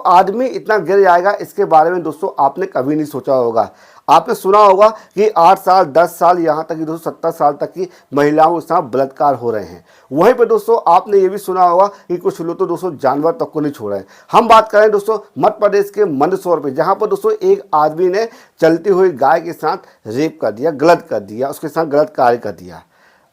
आदमी इतना गिर जाएगा, इसके बारे में दोस्तों आपने कभी नहीं सोचा होगा। आपने सुना होगा कि 8 साल 10 साल यहाँ तक कि दोस्तों 70 साल तक की महिलाओं के साथ बलात्कार हो रहे हैं। वहीं पे दोस्तों आपने ये भी सुना होगा कि कुछ लोग तो दोस्तों जानवर तक को नहीं छोड़ रहे हैं। हम बात करें दोस्तों मध्य प्रदेश के मंदसौर पे, जहाँ पर दोस्तों एक आदमी ने चलती हुई गाय के साथ रेप कर दिया, गलत कर दिया, उसके साथ गलत कार्य कर दिया।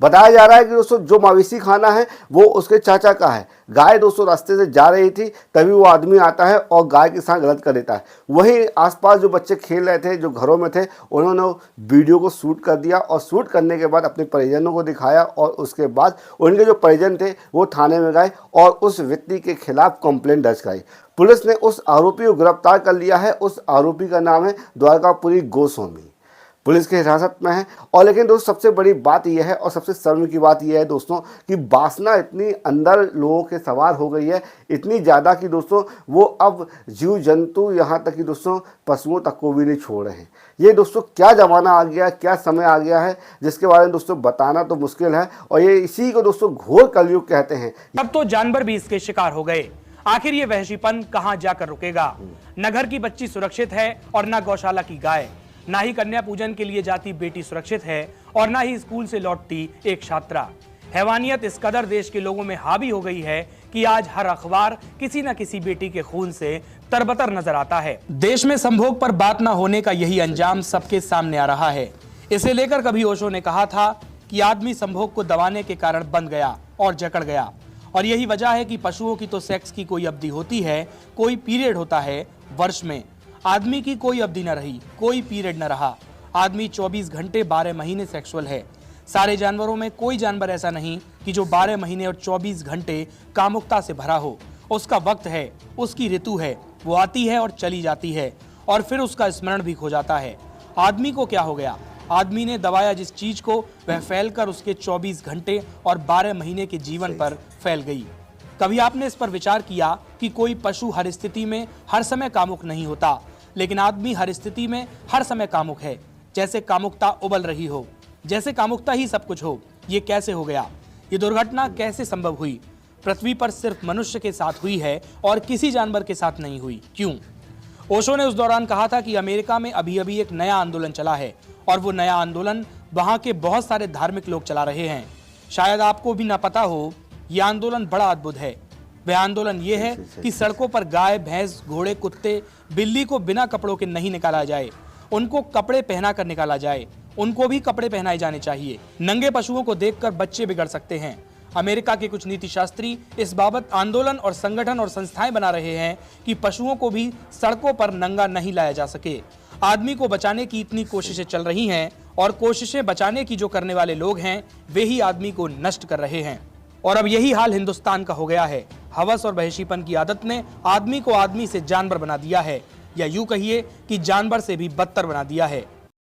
बताया जा रहा है कि दोस्तों जो मवेशी खाना है वो उसके चाचा का है। गाय दोस्तों रास्ते से जा रही थी, तभी वो आदमी आता है और गाय के साथ गलत कर देता है। वहीं आसपास जो बच्चे खेल रहे थे, जो घरों में थे, उन्होंने वीडियो को शूट कर दिया और शूट करने के बाद अपने परिजनों को दिखाया और उसके बाद उनके जो परिजन थे वो थाने में गए और उस व्यक्ति के खिलाफ कंप्लेंट दर्ज कराई। पुलिस ने उस आरोपी को गिरफ्तार कर लिया है। उस आरोपी का नाम है द्वारकापुरी गोस्वामी। पुलिस की हिरासत में है। और लेकिन दोस्तों सबसे बड़ी बात यह है और सबसे शर्म की बात यह है दोस्तों कि वासना इतनी अंदर लोगों के सवार हो गई है, इतनी ज़्यादा कि दोस्तों वो अब जीव जंतु यहाँ तक कि दोस्तों पशुओं तक को भी नहीं छोड़ रहे हैं। ये दोस्तों क्या ज़माना आ गया, क्या समय आ गया है जिसके बारे में दोस्तों बताना तो मुश्किल है। और ये इसी को दोस्तों घोर कलयुग कहते हैं। अब तो जानवर भी इसके शिकार हो गए। आखिर ये वहशीपन कहाँ जाकर रुकेगा? न घर की बच्ची सुरक्षित है और न गौशाला की गाय, ना ही कन्या पूजन के लिए जाती बेटी सुरक्षित है और ना ही स्कूल से लौटती एक छात्रा। हैवानियत इस कदर देश के लोगों में हावी हो गई है कि आज हर अखबार किसी न किसी बेटी के खून से तरबतर नजर आता है। देश में संभोग पर बात न होने का यही अंजाम सबके सामने आ रहा है। इसे लेकर कभी ओशो ने कहा था कि आदमी संभोग को दबाने के कारण बंध गया और जकड़ गया, और यही वजह है कि पशुओं की तो सेक्स की कोई अवधि होती है, कोई पीरियड होता है वर्ष में। आदमी की कोई अवधि न रही, कोई पीरियड न रहा। आदमी 24 घंटे 12 महीने सेक्सुअल है। सारे जानवरों में कोई जानवर ऐसा नहीं कि जो 12 महीने और 24 घंटे कामुकता से भरा हो। उसका वक्त है, उसकी ऋतु है, वो आती है और चली जाती है और फिर उसका स्मरण भी खो जाता है। आदमी को क्या हो गया? आदमी ने दबाया जिस चीज को, वह फैलकर उसके 24 घंटे और 12 महीने के जीवन पर फैल गई। कभी आपने इस पर विचार किया कि कोई पशु हर स्थिति में हर समय कामुक नहीं होता, लेकिन आदमी हर स्थिति में हर समय कामुक है। जैसे कामुकता उबल रही हो, जैसे कामुकता ही सब कुछ हो। ये कैसे हो गया? ये दुर्घटना कैसे संभव हुई? पृथ्वी पर सिर्फ मनुष्य के साथ हुई है और किसी जानवर के साथ नहीं हुई। क्यों? ओशो ने उस दौरान कहा था कि अमेरिका में अभी अभी एक नया आंदोलन चला है और वो नया आंदोलन वहां के बहुत सारे धार्मिक लोग चला रहे हैं। शायद आपको भी ना पता हो, यह आंदोलन बड़ा अद्भुत है। वह आंदोलन ये है कि सड़कों पर गाय, भैंस, घोड़े, कुत्ते, बिल्ली को बिना कपड़ों के नहीं निकाला जाए, उनको कपड़े पहना कर निकाला जाए। उनको भी कपड़े पहनाए जाने चाहिए। नंगे पशुओं को देखकर बच्चे बिगड़ सकते हैं। अमेरिका के कुछ नीति शास्त्री इस बाबत आंदोलन और संगठन और संस्थाएं बना रहे हैं कि पशुओं को भी सड़कों पर नंगा नहीं लाया जा सके। आदमी को बचाने की इतनी कोशिशें चल रही हैं और कोशिशें बचाने की जो करने वाले लोग हैं वे ही आदमी को नष्ट कर रहे हैं। और अब यही हाल हिंदुस्तान का हो गया है। हवस और वहशीपन की आदत ने आदमी को आदमी से जानवर बना दिया है, या यूं कहिए कि जानवर से भी बदतर बना दिया है।